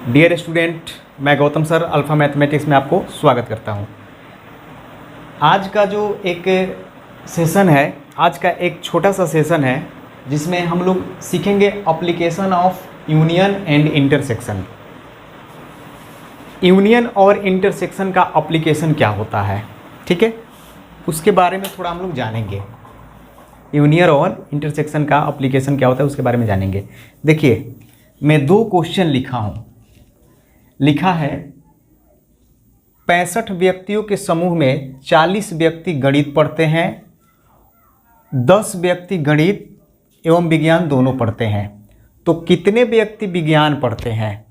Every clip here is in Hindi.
डियर स्टूडेंट, मैं गौतम सर अल्फ़ा मैथमेटिक्स में आपको स्वागत करता हूं। आज का जो एक सेशन है, आज का एक छोटा सा सेशन है जिसमें हम लोग सीखेंगे application of union and intersection. Union और इंटरसेक्शन का एप्लीकेशन क्या होता है, ठीक है, उसके बारे में थोड़ा हम लोग जानेंगे। यूनियन और इंटरसेक्शन का एप्लीकेशन क्या होता है उसके बारे में जानेंगे। देखिए, मैं दो क्वेश्चन लिखा है 65 व्यक्तियों के समूह में 40 व्यक्ति गणित पढ़ते हैं, 10 व्यक्ति गणित एवं विज्ञान दोनों पढ़ते हैं। तो कितने व्यक्ति विज्ञान पढ़ते हैं,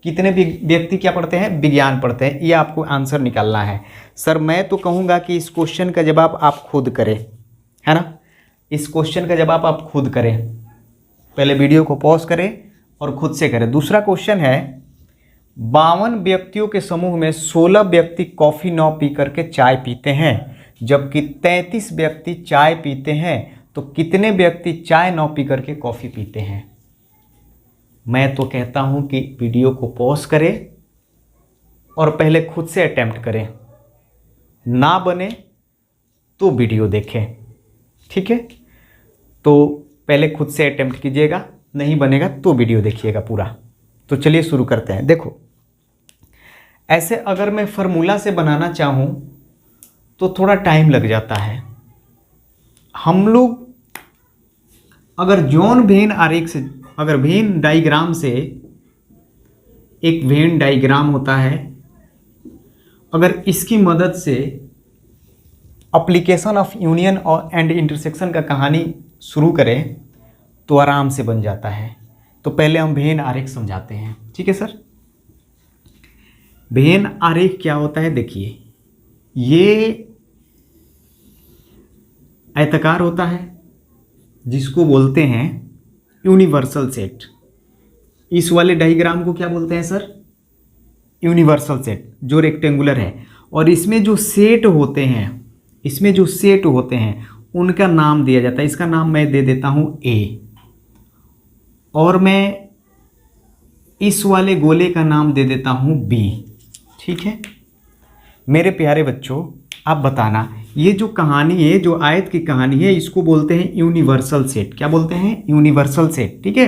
कितने व्यक्ति क्या पढ़ते हैं, विज्ञान पढ़ते हैं, ये आपको आंसर निकालना है। सर मैं तो कहूँगा कि इस क्वेश्चन का जवाब आप खुद करें, है ना। इस क्वेश्चन का जवाब आप खुद करें, पहले वीडियो को पॉज करें और खुद से करें। दूसरा क्वेश्चन है 52 व्यक्तियों के समूह में 16 व्यक्ति कॉफ़ी न पी करके चाय पीते हैं, जबकि 33 व्यक्ति चाय पीते हैं। तो कितने व्यक्ति चाय न पी करके कॉफ़ी पीते हैं। मैं तो कहता हूं कि वीडियो को पॉज करें और पहले खुद से अटेम्प्ट करें, ना बने तो वीडियो देखें, ठीक है। तो पहले खुद से अटेम्प्ट कीजिएगा, नहीं बनेगा तो वीडियो देखिएगा पूरा। तो चलिए शुरू करते हैं। देखो, ऐसे अगर मैं फार्मूला से बनाना चाहूँ तो थोड़ा टाइम लग जाता है। हम लोग अगर जॉन वेन आरेख से, अगर वेन डायग्राम से, एक वेन डायग्राम होता है, अगर इसकी मदद से एप्लीकेशन ऑफ यूनियन और एंड इंटरसेक्शन का कहानी शुरू करें तो आराम से बन जाता है। तो पहले हम वेन आरेख समझाते हैं, ठीक है सर। वेन आरेख क्या होता है, देखिए ये आयताकार होता है जिसको बोलते हैं यूनिवर्सल सेट। इस वाले डायग्राम को क्या बोलते हैं सर, यूनिवर्सल सेट, जो रेक्टेंगुलर है। और इसमें जो सेट होते हैं, इसमें जो सेट होते हैं उनका नाम दिया जाता है। इसका नाम मैं दे देता हूं ए, और मैं इस वाले गोले का नाम दे देता हूं बी, ठीक है। मेरे प्यारे बच्चों, आप बताना, ये जो कहानी है, जो आयत की कहानी है, इसको बोलते हैं यूनिवर्सल सेट। क्या बोलते हैं, यूनिवर्सल सेट, ठीक है।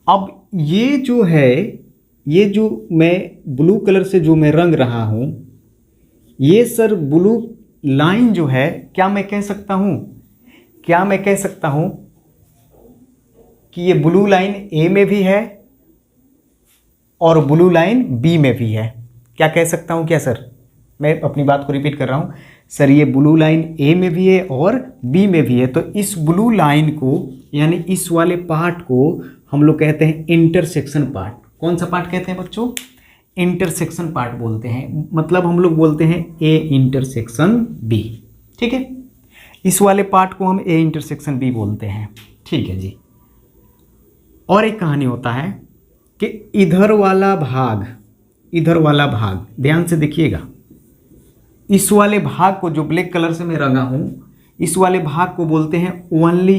अब ये जो है, ये जो मैं ब्लू कलर से जो मैं रंग रहा हूं, ये सर ब्लू लाइन जो है, क्या मैं कह सकता हूं कि ये ब्लू लाइन ए में भी है और ब्लू लाइन बी में भी है। क्या कह सकता हूं क्या सर, मैं अपनी बात को रिपीट कर रहा हूं सर, ये ब्लू लाइन ए में भी है और बी में भी है। तो इस ब्लू लाइन को, यानी इस वाले पार्ट को हम लोग कहते हैं इंटरसेक्शन पार्ट। कौन सा पार्ट कहते हैं बच्चों, इंटरसेक्शन पार्ट बोलते हैं। मतलब हम लोग बोलते हैं ए इंटरसेक्शन बी, ठीक है। इस वाले पार्ट को हम ए इंटरसेक्शन बी बोलते हैं, ठीक है जी। और एक कहानी होता है कि इधर वाला भाग ध्यान से देखिएगा, इस वाले भाग को जो ब्लैक कलर से मैं रंगा हूं, इस वाले भाग को बोलते हैं ओनली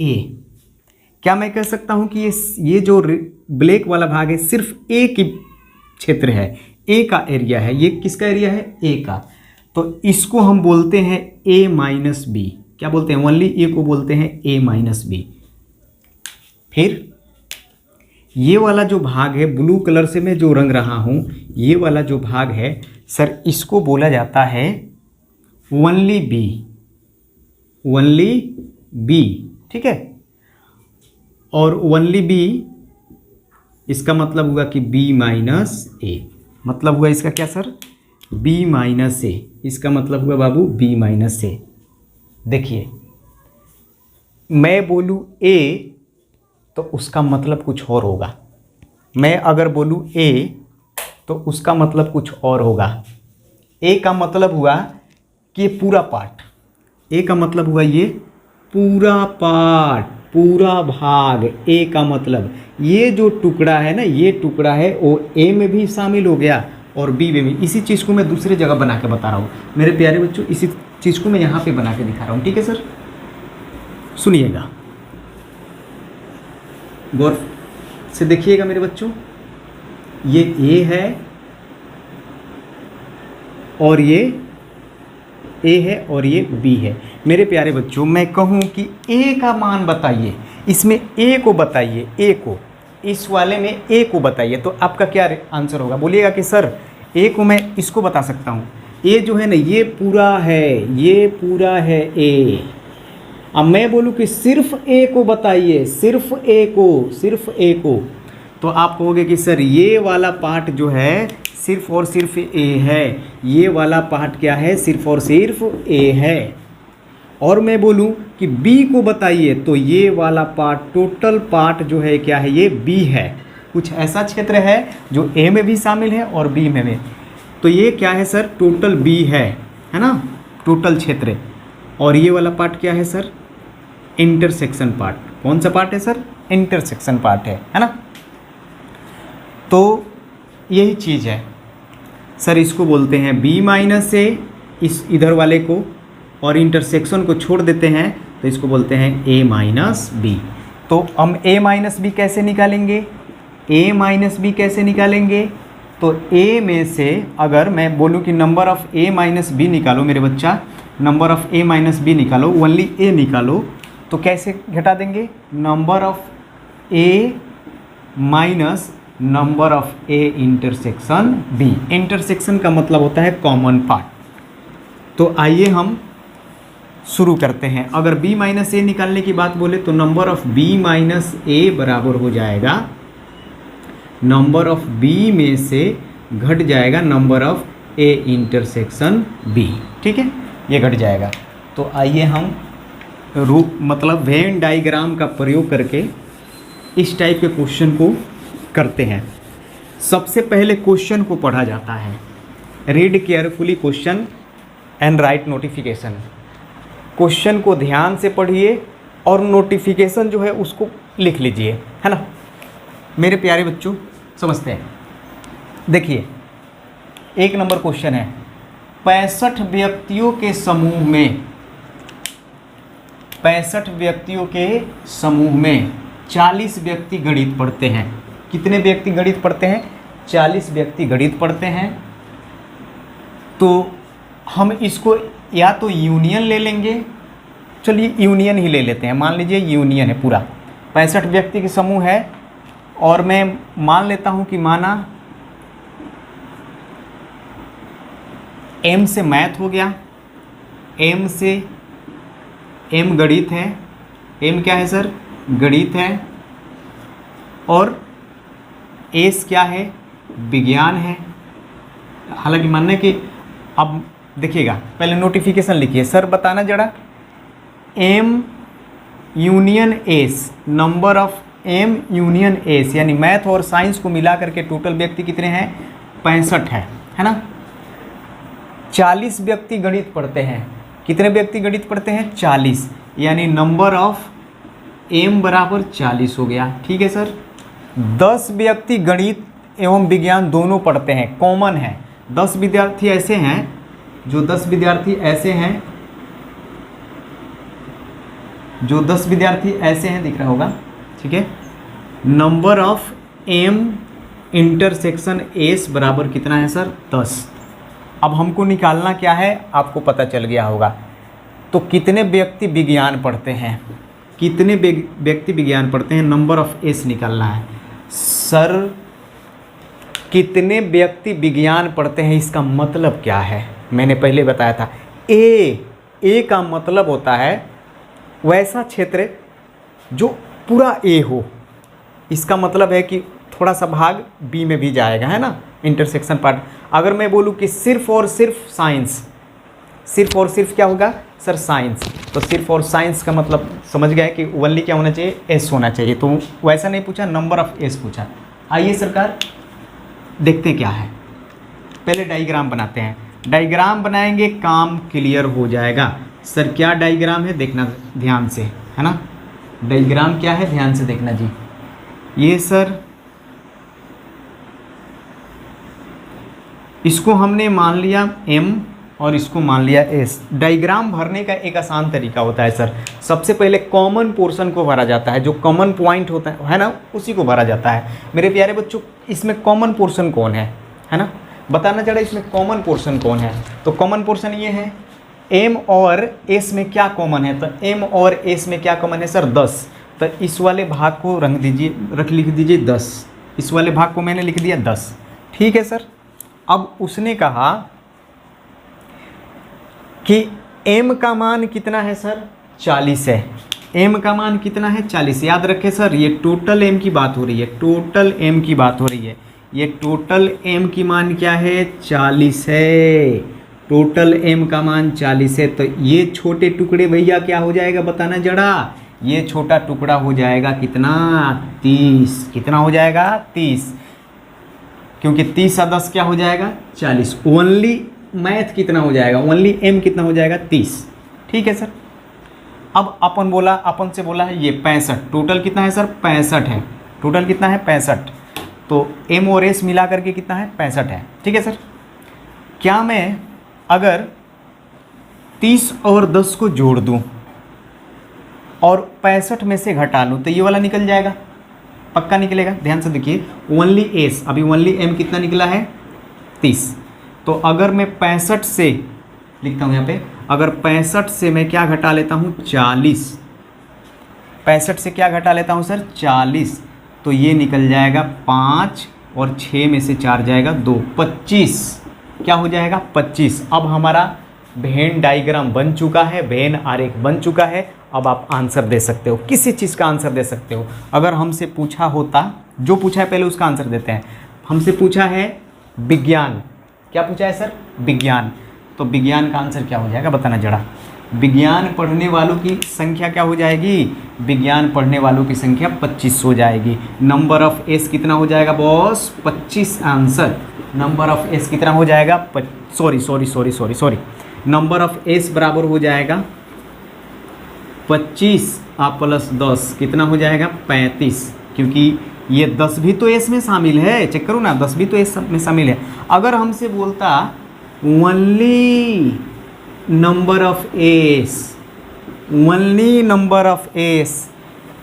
ए। क्या मैं कह सकता हूं कि ये जो ब्लैक वाला भाग है सिर्फ ए की क्षेत्र है, ए का एरिया है। ये किसका एरिया है, ए का। तो इसको हम बोलते हैं ए माइनस बी। क्या बोलते हैं, ओनली ए को बोलते हैं ए माइनस बी। फिर ये वाला जो भाग है, ब्लू कलर से मैं जो रंग रहा हूं, ये वाला जो भाग है सर, इसको बोला जाता है ओनली बी, ठीक है। और ओनली बी, इसका मतलब हुआ कि बी माइनस ए। मतलब हुआ इसका क्या सर, बी माइनस ए। इसका मतलब हुआ बाबू बी माइनस ए। देखिए, मैं बोलूँ ए तो उसका मतलब कुछ और होगा, मैं अगर बोलूँ ए तो उसका मतलब कुछ और होगा। ए का मतलब हुआ कि ये पूरा पार्ट, ए का मतलब हुआ ये पूरा पार्ट, पूरा भाग। ए का मतलब ये जो टुकड़ा है ना, ये टुकड़ा है वो ए में भी शामिल हो गया और बी में भी। इसी चीज़ को मैं दूसरी जगह बना के बता रहा हूँ मेरे प्यारे बच्चों, इसी चीज़ को मैं यहाँ पे बना के दिखा रहा हूँ, ठीक है सर। सुनिएगा, गौर से देखिएगा मेरे बच्चों, ये ए है और ये ए है और ये बी है। मेरे प्यारे बच्चों, मैं कहूँ कि ए का मान बताइए, इसमें ए को बताइए, ए को, इस वाले में ए को बताइए, तो आपका क्या आंसर होगा? बोलिएगा कि सर ए को मैं इसको बता सकता हूँ। ए जो है ना, ये पूरा है, ये पूरा है ए। अब मैं बोलूँ कि सिर्फ ए को बताइए, सिर्फ ए को, सिर्फ ए को, तो आप कहोगे कि सर ये वाला पार्ट जो है सिर्फ और सिर्फ ए है, ये वाला पार्ट क्या है? सिर्फ और सिर्फ ए है। और मैं बोलूं कि बी को बताइए, तो ये वाला पार्ट, टोटल पार्ट जो है क्या है? ये बी है। कुछ ऐसा क्षेत्र है जो ए में भी शामिल है और बी में भी, तो ये क्या है सर? टोटल बी है ना, टोटल क्षेत्र। और ये वाला पार्ट क्या है सर? Intersection part. कौन सा पार्ट है सर? इंटरसेक्शन पार्ट है ना। तो यही चीज़ है सर, इसको बोलते हैं बी माइनस ए, इस इधर वाले को, और इंटरसेक्शन को छोड़ देते हैं तो इसको बोलते हैं ए माइनस बी। तो हम ए माइनस बी कैसे निकालेंगे? ए माइनस बी कैसे निकालेंगे? तो ए में से अगर मैं बोलूँ कि number of A minus B निकालो मेरे बच्चा, number of A minus B निकालो, ओनली ए निकालो, तो कैसे घटा देंगे? Number of A minus number of A intersection B. Intersection का मतलब होता है कॉमन पार्ट। तो आइए हम शुरू करते हैं। अगर b माइनस ए निकालने की बात बोले तो नंबर ऑफ b माइनस ए बराबर हो जाएगा, नंबर ऑफ b में से घट जाएगा number of A intersection b। ठीक है, ये घट जाएगा। तो आइए हम मतलब वेन डायग्राम का प्रयोग करके इस टाइप के क्वेश्चन को करते हैं। सबसे पहले क्वेश्चन को पढ़ा जाता है। Read carefully question and right notification. Question को ध्यान से पढ़िए और नोटिफिकेशन जो है उसको लिख लीजिए, है ना मेरे प्यारे बच्चों। समझते हैं, देखिए 1 नंबर क्वेश्चन है, 65 व्यक्तियों के समूह में, 65 व्यक्तियों के समूह में 40 व्यक्ति गणित पढ़ते हैं। कितने व्यक्ति गणित पढ़ते हैं? 40 व्यक्ति गणित पढ़ते हैं। तो हम इसको या तो यूनियन ले लेंगे, चलिए यूनियन ही ले लेते हैं। मान लीजिए यूनियन है पूरा, 65 व्यक्ति के समूह है, और मैं मान लेता हूँ कि माना एम से मैथ हो गया, एम से एम गणित है, एम क्या है सर? गणित है, और एस क्या है? विज्ञान है। हालांकि मानने कि अब देखिएगा, पहले नोटिफिकेशन लिखिए सर, बताना जरा M union S, number of M union S, यानी मैथ और साइंस को मिला करके टोटल व्यक्ति कितने हैं? 65 है ना। 40 व्यक्ति गणित पढ़ते हैं। कितने व्यक्ति गणित पढ़ते हैं? 40, यानी नंबर ऑफ एम बराबर 40 हो गया। ठीक है सर। 10 व्यक्ति गणित एवं विज्ञान दोनों पढ़ते हैं, कॉमन है। 10 विद्यार्थी ऐसे हैं, जो 10 विद्यार्थी ऐसे हैं, जो 10 विद्यार्थी ऐसे हैं, दिख रहा होगा, ठीक है। Number of M intersection S बराबर कितना है सर? 10। अब हमको निकालना क्या है, आपको पता चल गया होगा। तो कितने व्यक्ति विज्ञान पढ़ते हैं? कितने व्यक्ति विज्ञान पढ़ते हैं? नंबर ऑफ एस निकालना है। सर कितने व्यक्ति विज्ञान पढ़ते हैं, इसका मतलब क्या है? मैंने पहले बताया था, ए का मतलब होता है वैसा क्षेत्र जो पूरा ए हो। इसका मतलब है कि थोड़ा सा भाग बी में भी जाएगा, है ना, इंटरसेक्शन पार्ट। अगर मैं बोलूँ कि सिर्फ और सिर्फ साइंस, सिर्फ और सिर्फ क्या होगा सर? साइंस। तो सिर्फ और साइंस का मतलब समझ गए कि ओनली क्या होना चाहिए? एस होना चाहिए। तो वैसा नहीं पूछा, नंबर ऑफ एस पूछा। आइए सरकार देखते क्या है। पहले डायग्राम बनाते हैं। डायग्राम बनाएंगे, काम क्लियर हो जाएगा। सर क्या डायग्राम है, देखना ध्यान से, है ना। डायग्राम क्या है, ध्यान से देखना जी। ये सर इसको हमने मान लिया एम, और इसको मान लिया एस। डायग्राम भरने का एक आसान तरीका होता है सर, सबसे पहले कॉमन पोर्शन को भरा जाता है, जो कॉमन पॉइंट होता है ना, उसी को भरा जाता है। मेरे प्यारे बच्चों, इसमें कॉमन पोर्शन कौन है ना, बताना जरा इसमें कॉमन पोर्शन कौन है। तो कॉमन पोर्शन ये है, एम और एस में क्या कॉमन है, तो एम और एस में क्या कॉमन है सर 10। तो इस वाले भाग को रंग दीजिए, लिख दीजिए 10, इस वाले भाग को मैंने लिख दिया 10, ठीक है सर। अब उसने कहा कि m का मान कितना है सर 40 है, m का मान कितना है 40। याद रखें सर, ये टोटल m की बात हो रही है, टोटल m की बात हो रही है। ये टोटल m की मान क्या है 40 है, टोटल m का मान 40 है। तो ये छोटे टुकड़े भैया क्या हो जाएगा बताना जरा, ये छोटा टुकड़ा हो जाएगा कितना 30, कितना हो जाएगा 30, क्योंकि 30 और 10 क्या हो जाएगा 40। ओनली मैथ कितना हो जाएगा, ओनली m कितना हो जाएगा 30, ठीक है सर। अब अपन से बोला है ये 65, टोटल कितना है सर 65 है, टोटल कितना है 65, तो m और s मिला करके कितना है 65 है, ठीक है सर। क्या मैं अगर 30 और 10 को जोड़ दूं और 65 में से घटा लूँ तो ये वाला निकल जाएगा, पक्का निकलेगा। ध्यान से देखिए, ओनली एस, अभी ओनली एम कितना निकला है 30। तो अगर मैं 65 से लिखता हूँ यहाँ पे, अगर 65 से मैं क्या घटा लेता हूँ 40, 65 से क्या घटा लेता हूँ सर 40, तो ये निकल जाएगा 5 और 6 में से 4 जाएगा 2, 25, क्या हो जाएगा 25। अब हमारा वेन डायग्राम बन चुका है, वेन आरेख बन चुका है। अब आप आंसर दे सकते हो, किसी चीज़ का आंसर दे सकते हो। अगर हमसे पूछा होता, जो पूछा है पहले उसका आंसर देते हैं। हमसे पूछा है विज्ञान, क्या पूछा है सर विज्ञान, तो विज्ञान का आंसर क्या हो जाएगा बताना जरा। विज्ञान पढ़ने वालों की संख्या क्या हो जाएगी, विज्ञान पढ़ने वालों की संख्या 25 हो जाएगी। नंबर ऑफ एस कितना हो जाएगा boss 25, answer number of S कितना हो जाएगा सॉरी, नंबर ऑफ एस बराबर हो जाएगा 25 प्लस 10 कितना हो जाएगा 35, क्योंकि ये 10 भी तो एस में शामिल है, चेक करो ना 10 भी तो एस में शामिल है। अगर हमसे बोलता only number of S, only number of S,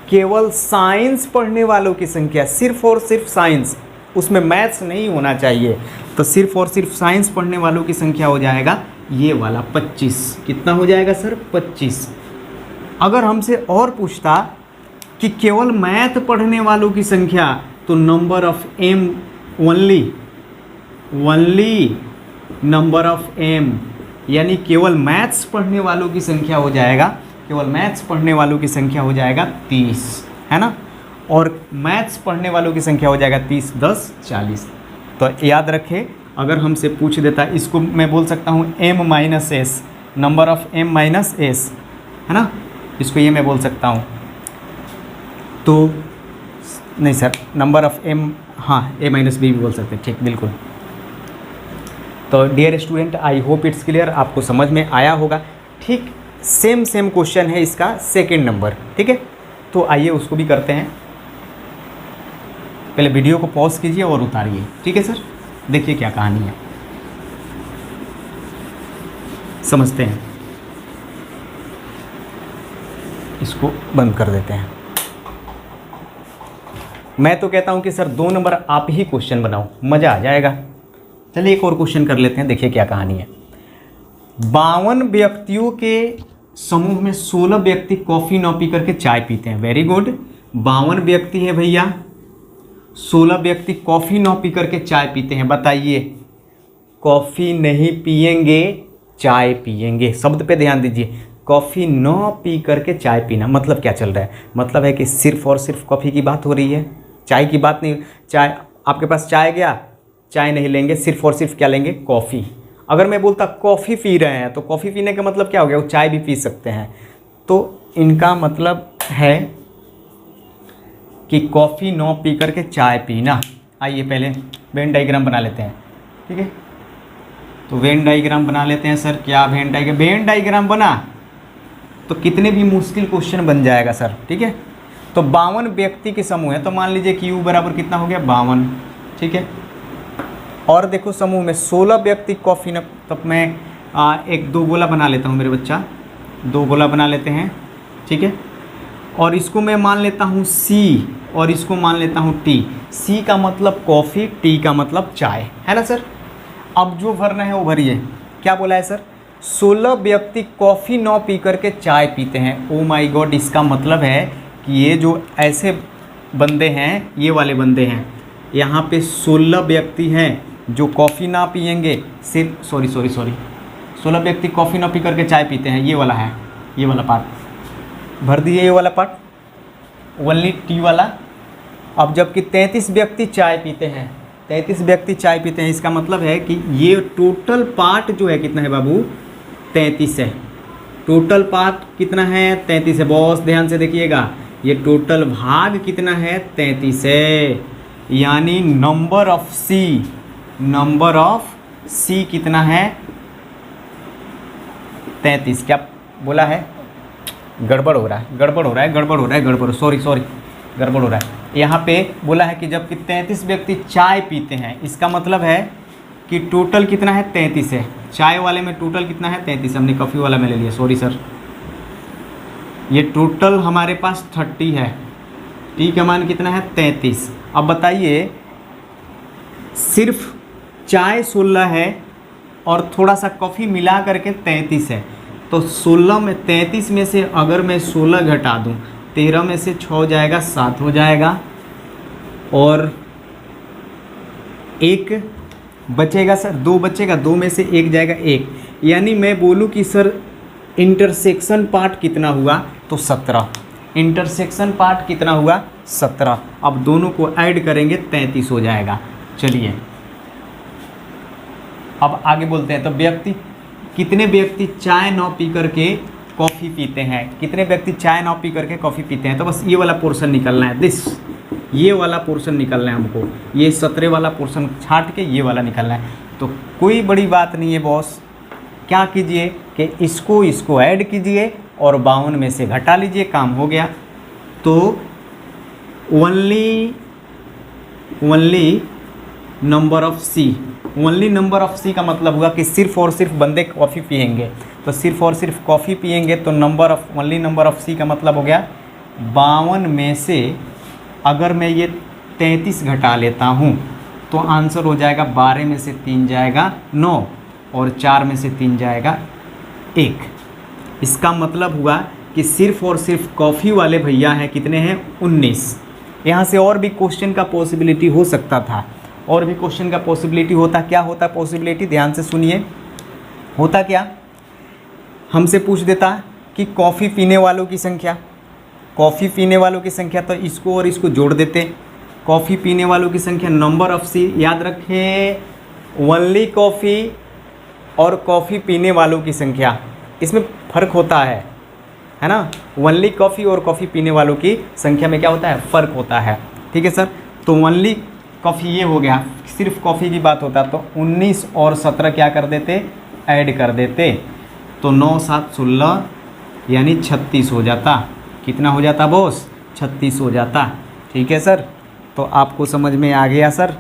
केवल साइंस पढ़ने वालों की संख्या, सिर्फ और सिर्फ साइंस, उसमें मैथ्स नहीं होना चाहिए, तो सिर्फ और सिर्फ साइंस पढ़ने वालों की संख्या हो जाएगा ये वाला 25, कितना हो जाएगा सर 25। अगर हमसे और पूछता कि केवल मैथ पढ़ने वालों की संख्या, तो number of M only number of M, यानी केवल मैथ्स पढ़ने वालों की संख्या हो जाएगा, केवल मैथ्स पढ़ने वालों की संख्या हो जाएगा 30, है ना, और मैथ्स पढ़ने वालों की संख्या हो जाएगा 30, 10, 40। तो याद रखें, अगर हमसे पूछ देता, इसको मैं बोल सकता हूँ m minus S, number of m minus S, है ना, इसको ये मैं बोल सकता हूँ। तो नहीं सर, नंबर ऑफ m, हाँ a माइनस बी भी बोल सकते हैं, ठीक बिल्कुल। तो dear student, I hope it's clear, आपको समझ में आया होगा। ठीक सेम क्वेश्चन है इसका सेकंड नंबर, ठीक है। तो आइए उसको भी करते हैं। पहले वीडियो को पॉज कीजिए और उतारिए, ठीक है सर। देखिए क्या कहानी है, समझते हैं। इसको बंद कर देते हैं। मैं तो कहता हूं कि सर 2 नंबर आप ही क्वेश्चन बनाओ, मज़ा आ जाएगा। चलिए एक और क्वेश्चन कर लेते हैं, देखिए क्या कहानी है। 52 व्यक्तियों के समूह में 16 व्यक्ति कॉफ़ी न पी करके चाय पीते हैं। वेरी गुड, 52 व्यक्ति है भैया, 16 व्यक्ति कॉफ़ी न पी करके चाय पीते हैं। बताइए, कॉफ़ी नहीं पिएंगे चाय पिएंगे, शब्द पे ध्यान दीजिए। कॉफ़ी न पी करके चाय पीना मतलब क्या चल रहा है, मतलब है कि सिर्फ और सिर्फ कॉफ़ी की बात हो रही है, चाय की बात नहीं। चाय आपके पास चाय गया, चाय नहीं लेंगे, सिर्फ और सिर्फ क्या लेंगे कॉफ़ी। अगर मैं बोलता कॉफ़ी पी रहे हैं, तो कॉफ़ी पीने का मतलब क्या हो गया, वो चाय भी पी सकते हैं। तो इनका मतलब है कि कॉफ़ी न पी करके चाय पीना। आइए पहले वेन डायग्राम बना लेते हैं, ठीक है। तो वेन डायग्राम बना लेते हैं सर। क्या वेन डायग्राम बना तो कितने भी मुश्किल क्वेश्चन बन जाएगा सर, ठीक है। तो 52 व्यक्ति के समूह है, तो मान लीजिए कि U बराबर कितना हो गया 52, ठीक है। और देखो समूह में 16 व्यक्ति कॉफ़ी न, तब मैं एक 2 गोला बना लेता हूँ मेरे बच्चा, 2 गोला बना लेते हैं, ठीक है। और इसको मैं मान लेता हूँ C और इसको मान लेता हूँ T। C का मतलब कॉफ़ी, T का मतलब चाय, है ना सर। अब जो भरना है वो भरिए। क्या बोला है सर? 16 व्यक्ति कॉफ़ी न पी करके चाय पीते हैं। ओ माय गॉड, इसका मतलब है कि ये जो ऐसे बंदे हैं, ये वाले बंदे हैं, यहाँ पे 16 व्यक्ति हैं जो कॉफ़ी ना पिएंगे, सिर्फ 16 व्यक्ति कॉफ़ी ना पी करके चाय पीते हैं। ये वाला है, ये वाला पार्ट भर दिए, ये वाला पार्ट ओनली टी वाला। अब जबकि 33 व्यक्ति चाय पीते हैं, 33 व्यक्ति चाय पीते हैं, इसका मतलब है कि ये टोटल पार्ट जो है कितना है बाबू? 33 है। टोटल पार्ट कितना है? 33 है। बॉस ध्यान से देखिएगा, ये टोटल भाग कितना है? 33 है। यानी नंबर ऑफ सी कितना है? 33। क्या बोला है? गड़बड़ हो रहा है, गड़बड़ हो रहा है। यहाँ पे बोला है कि जबकि 33 व्यक्ति चाय पीते हैं, इसका मतलब है कि टोटल कितना है? 33 है। चाय वाले में टोटल कितना है? 33। हमने कॉफ़ी वाला में ले लिया, सॉरी सर। ये टोटल हमारे पास 30 है, टी का मान कितना है? 33। अब बताइए, सिर्फ चाय 16 है और थोड़ा सा कॉफ़ी मिला करके 33 है, तो 16 में 33 में से अगर मैं 16 घटा दूँ, 13 में से 6 जाएगा, 7 हो जाएगा, और 1 बचेगा सर, 2 बचेगा, 2 में से 1 जाएगा, 1। यानी मैं बोलूँ कि सर इंटरसेक्शन पार्ट कितना हुआ? तो 17। इंटरसेक्शन पार्ट कितना हुआ? 17। अब दोनों को ऐड करेंगे, 33 हो जाएगा। चलिए अब आगे बोलते हैं। तो कितने व्यक्ति चाय न पी करके कॉफ़ी पीते हैं? कितने व्यक्ति चाय न पी करके कॉफ़ी पीते हैं? तो बस ये वाला पोर्शन निकलना है, ये वाला पोर्शन निकलना है हमको। ये 17 वाला पोर्शन छाट के ये वाला निकलना है। तो कोई बड़ी बात नहीं है बॉस, क्या कीजिए कि इसको ऐड कीजिए और 52 में से घटा लीजिए, काम हो गया। तो ओनली नंबर ऑफ सी का मतलब हुआ कि सिर्फ और सिर्फ बंदे कॉफ़ी पिएंगे। तो सिर्फ और सिर्फ कॉफ़ी पिएंगे तो ओनली नंबर ऑफ सी का मतलब हो गया 52 में से अगर मैं ये 33 घटा लेता हूँ तो आंसर हो जाएगा 12 में से 3 जाएगा 9 और 4 में से 3 जाएगा 1। इसका मतलब हुआ कि सिर्फ और सिर्फ कॉफ़ी वाले भैया हैं, कितने हैं? 19। यहाँ से और भी क्वेश्चन का पॉसिबिलिटी हो सकता था, और भी क्वेश्चन का पॉसिबिलिटी होता। क्या होता पॉसिबिलिटी? ध्यान से सुनिए। होता क्या, हमसे पूछ देता कि कॉफ़ी पीने वालों की संख्या, तो इसको और इसको जोड़ देते। कॉफ़ी पीने वालों की संख्या, नंबर ऑफ सी, याद रखें ओनली कॉफ़ी और कॉफ़ी पीने वालों की संख्या, इसमें फ़र्क होता है ना। ओनली कॉफ़ी और कॉफ़ी पीने वालों की संख्या में क्या होता है? फ़र्क होता है। ठीक है सर। तो ओनली कॉफ़ी ये हो गया, सिर्फ कॉफ़ी की बात होता तो 19 और 17 क्या कर देते? ऐड कर देते। तो 9 7 16 यानी 36 हो जाता। कितना हो जाता बॉस? 36 हो जाता। ठीक है सर। तो आपको समझ में आ गया सर?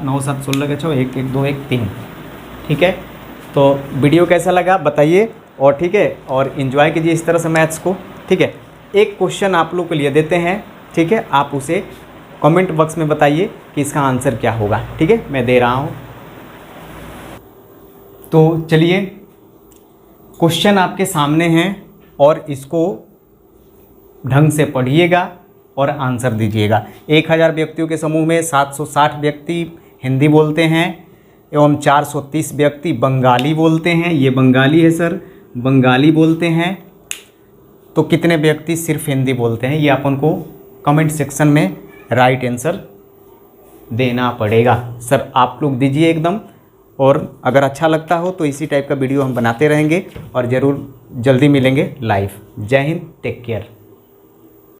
9 7 16 के 6 1 1 2 1 3। ठीक है। तो वीडियो कैसा लगा बताइए, और ठीक है, और इन्जॉय कीजिए इस तरह से मैथ्स को। ठीक है। एक क्वेश्चन आप लोग के लिए देते हैं, ठीक है, आप उसे कमेंट बॉक्स में बताइए कि इसका आंसर क्या होगा। ठीक है, मैं दे रहा हूँ। तो चलिए, क्वेश्चन आपके सामने हैं और इसको ढंग से पढ़िएगा और आंसर दीजिएगा। 1000 व्यक्तियों के समूह में 760 व्यक्ति हिंदी बोलते हैं एवं 430 व्यक्ति बंगाली बोलते हैं। ये बंगाली है सर, बंगाली बोलते हैं। तो कितने व्यक्ति सिर्फ हिंदी बोलते हैं? ये अपन को कमेंट सेक्शन में राइट आंसर देना पड़ेगा। सर आप लोग दीजिए एकदम, और अगर अच्छा लगता हो तो इसी टाइप का वीडियो हम बनाते रहेंगे और ज़रूर जल्दी मिलेंगे लाइव। जय हिंद, टेक केयर।